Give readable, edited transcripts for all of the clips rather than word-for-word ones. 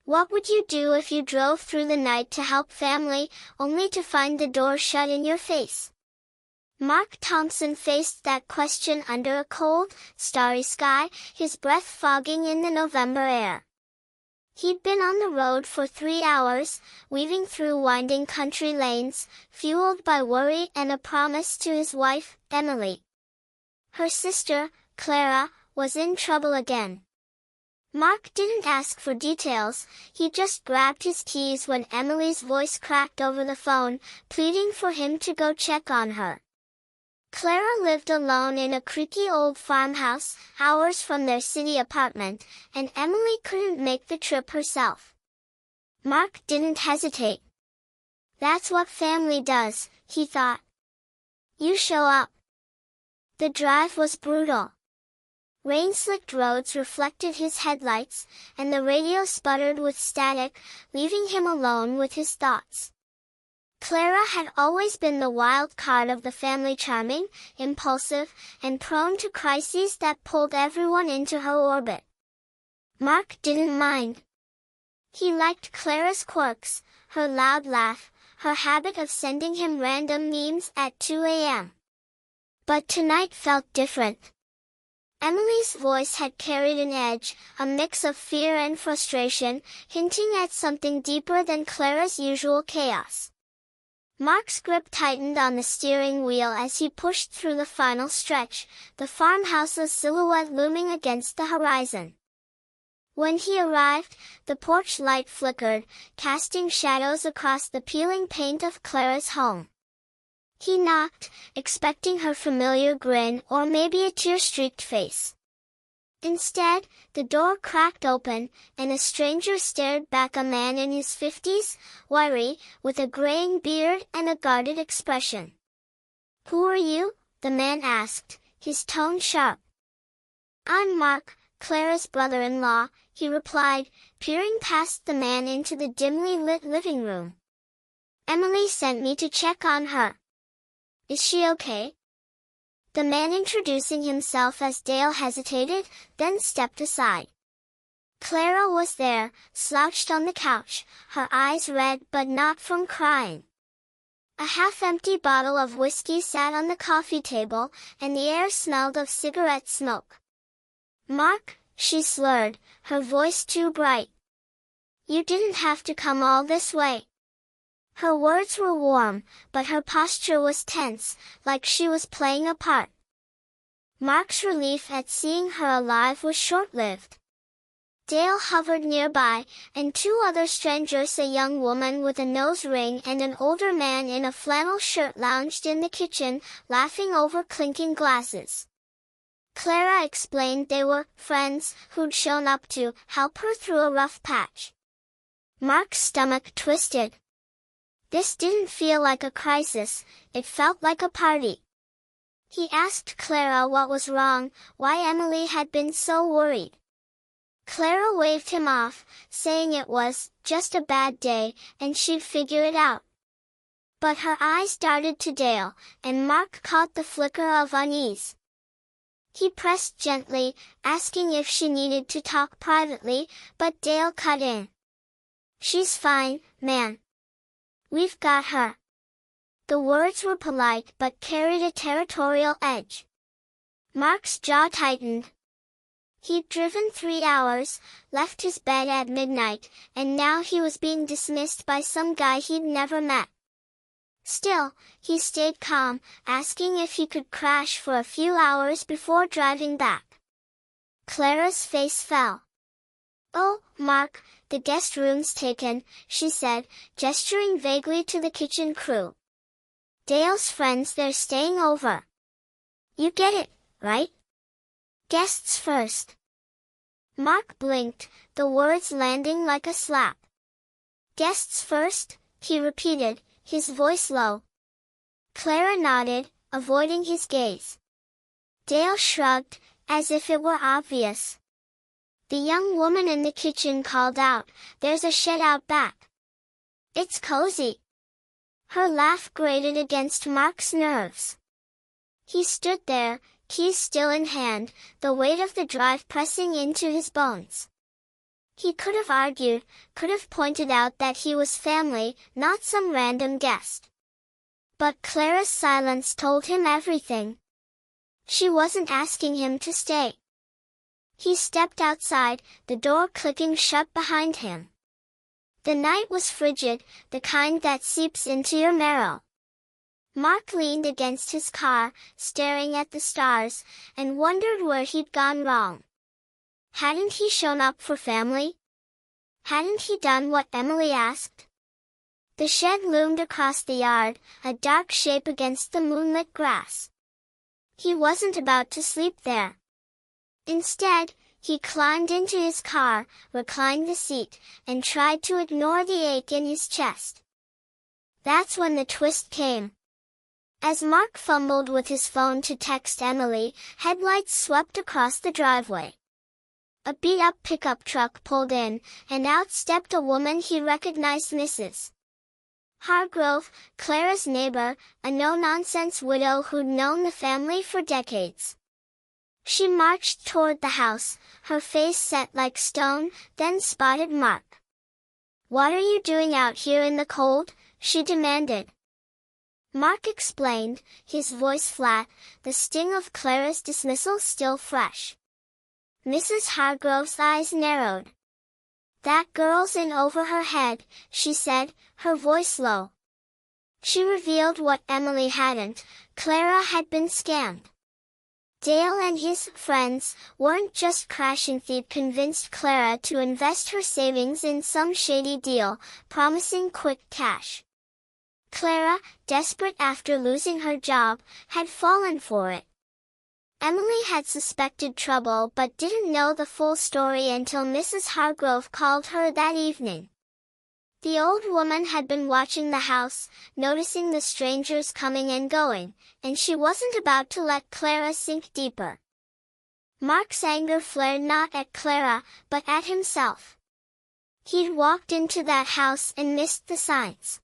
What would you do if you drove through the night to help family, only to find the door shut in your face? Mark Thompson faced that question under a cold, starry sky, his breath fogging in the November air. He'd been on the road for 3 hours, weaving through winding country lanes, fueled by worry and a promise to his wife, Emily. Her sister, Clara, was in trouble again. Mark didn't ask for details, he just grabbed his keys when Emily's voice cracked over the phone, pleading for him to go check on her. Clara lived alone in a creaky old farmhouse, hours from their city apartment, and Emily couldn't make the trip herself. Mark didn't hesitate. That's what family does, he thought. You show up. The drive was brutal. Rain-slicked roads reflected his headlights, and the radio sputtered with static, leaving him alone with his thoughts. Clara had always been the wild card of the family, charming, impulsive, and prone to crises that pulled everyone into her orbit. Mark didn't mind. He liked Clara's quirks, her loud laugh, her habit of sending him random memes at 2 a.m. But tonight felt different. Emily's voice had carried an edge, a mix of fear and frustration, hinting at something deeper than Clara's usual chaos. Mark's grip tightened on the steering wheel as he pushed through the final stretch, the farmhouse's silhouette looming against the horizon. When he arrived, the porch light flickered, casting shadows across the peeling paint of Clara's home. He knocked, expecting her familiar grin or maybe a tear-streaked face. Instead, the door cracked open, and a stranger stared back, a man in his 50s, wiry, with a graying beard and a guarded expression. "Who are you?" the man asked, his tone sharp. "I'm Mark, Clara's brother-in-law," he replied, peering past the man into the dimly lit living room. "Emily sent me to check on her. Is she okay?" The man introducing himself as Dale hesitated, then stepped aside. Clara was there, slouched on the couch, her eyes red but not from crying. A half-empty bottle of whiskey sat on the coffee table, and the air smelled of cigarette smoke. "Mark," she slurred, her voice too bright. "You didn't have to come all this way." Her words were warm, but her posture was tense, like she was playing a part. Mark's relief at seeing her alive was short-lived. Dale hovered nearby, and 2 other strangers, a young woman with a nose ring and an older man in a flannel shirt, lounged in the kitchen, laughing over clinking glasses. Clara explained they were friends who'd shown up to help her through a rough patch. Mark's stomach twisted. This didn't feel like a crisis, it felt like a party. He asked Clara what was wrong, why Emily had been so worried. Clara waved him off, saying it was just a bad day, and she'd figure it out. But her eyes darted to Dale, and Mark caught the flicker of unease. He pressed gently, asking if she needed to talk privately, but Dale cut in. "She's fine, man. We've got her." The words were polite but carried a territorial edge. Mark's jaw tightened. He'd driven 3 hours, left his bed at midnight, and now he was being dismissed by some guy he'd never met. Still, he stayed calm, asking if he could crash for a few hours before driving back. Clara's face fell. "Oh, Mark, the guest room's taken," she said, gesturing vaguely to the kitchen crew. "Dale's friends, they're staying over. You get it, right? Guests first." Mark blinked, the words landing like a slap. "Guests first," he repeated, his voice low. Clara nodded, avoiding his gaze. Dale shrugged, as if it were obvious. The young woman in the kitchen called out, "There's a shed out back. It's cozy." Her laugh grated against Mark's nerves. He stood there, keys still in hand, the weight of the drive pressing into his bones. He could have argued, could have pointed out that he was family, not some random guest. But Clara's silence told him everything. She wasn't asking him to stay. He stepped outside, the door clicking shut behind him. The night was frigid, the kind that seeps into your marrow. Mark leaned against his car, staring at the stars, and wondered where he'd gone wrong. Hadn't he shown up for family? Hadn't he done what Emily asked? The shed loomed across the yard, a dark shape against the moonlit grass. He wasn't about to sleep there. Instead, he climbed into his car, reclined the seat, and tried to ignore the ache in his chest. That's when the twist came. As Mark fumbled with his phone to text Emily, headlights swept across the driveway. A beat-up pickup truck pulled in, and out stepped a woman he recognized, Mrs. Hargrove, Clara's neighbor, a no-nonsense widow who'd known the family for decades. She marched toward the house, her face set like stone, then spotted Mark. "What are you doing out here in the cold?" she demanded. Mark explained, his voice flat, the sting of Clara's dismissal still fresh. Mrs. Hargrove's eyes narrowed. "That girl's in over her head," she said, her voice low. She revealed what Emily hadn't: Clara had been scammed. Dale and his friends weren't just crashing. They'd convinced Clara to invest her savings in some shady deal, promising quick cash. Clara, desperate after losing her job, had fallen for it. Emily had suspected trouble but didn't know the full story until Mrs. Hargrove called her that evening. The old woman had been watching the house, noticing the strangers coming and going, and she wasn't about to let Clara sink deeper. Mark's anger flared not at Clara, but at himself. He'd walked into that house and missed the signs.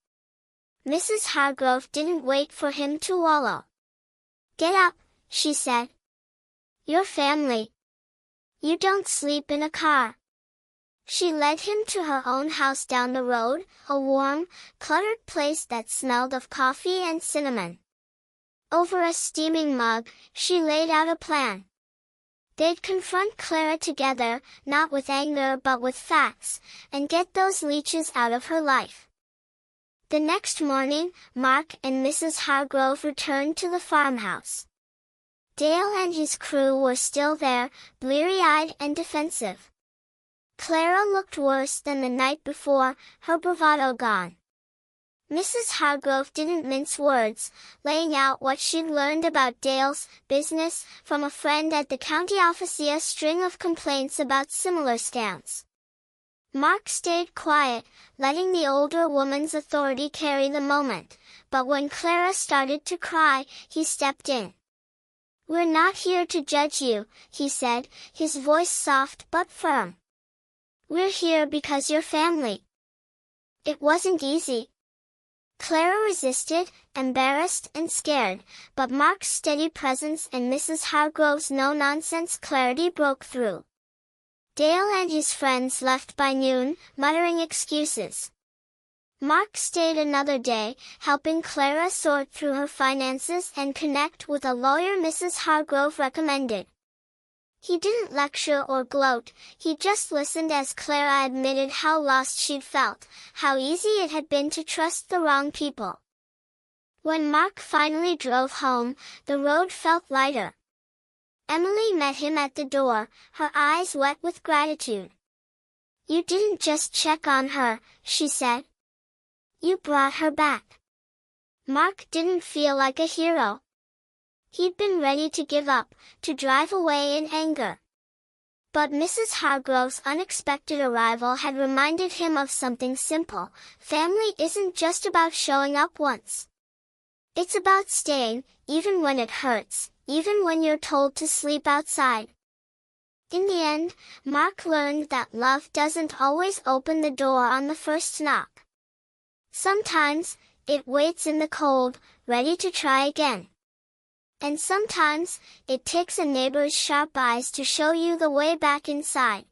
Mrs. Hargrove didn't wait for him to wallow. "Get up," she said. "You're family. You don't sleep in a car." She led him to her own house down the road, a warm, cluttered place that smelled of coffee and cinnamon. Over a steaming mug, she laid out a plan. They'd confront Clara together, not with anger but with facts, and get those leeches out of her life. The next morning, Mark and Mrs. Hargrove returned to the farmhouse. Dale and his crew were still there, bleary-eyed and defensive. Clara looked worse than the night before, her bravado gone. Mrs. Hargrove didn't mince words, laying out what she'd learned about Dale's business from a friend at the county office, a string of complaints about similar scams. Mark stayed quiet, letting the older woman's authority carry the moment, but when Clara started to cry, he stepped in. "We're not here to judge you," he said, his voice soft but firm. "We're here because you're family." It wasn't easy. Clara resisted, embarrassed and scared, but Mark's steady presence and Mrs. Hargrove's no-nonsense clarity broke through. Dale and his friends left by noon, muttering excuses. Mark stayed another day, helping Clara sort through her finances and connect with a lawyer Mrs. Hargrove recommended. He didn't lecture or gloat, he just listened as Clara admitted how lost she'd felt, how easy it had been to trust the wrong people. When Mark finally drove home, the road felt lighter. Emily met him at the door, her eyes wet with gratitude. "You didn't just check on her," she said. "You brought her back." Mark didn't feel like a hero. He'd been ready to give up, to drive away in anger. But Mrs. Hargrove's unexpected arrival had reminded him of something simple: family isn't just about showing up once. It's about staying, even when it hurts, even when you're told to sleep outside. In the end, Mark learned that love doesn't always open the door on the first knock. Sometimes, it waits in the cold, ready to try again. And sometimes, it takes a neighbor's sharp eyes to show you the way back inside.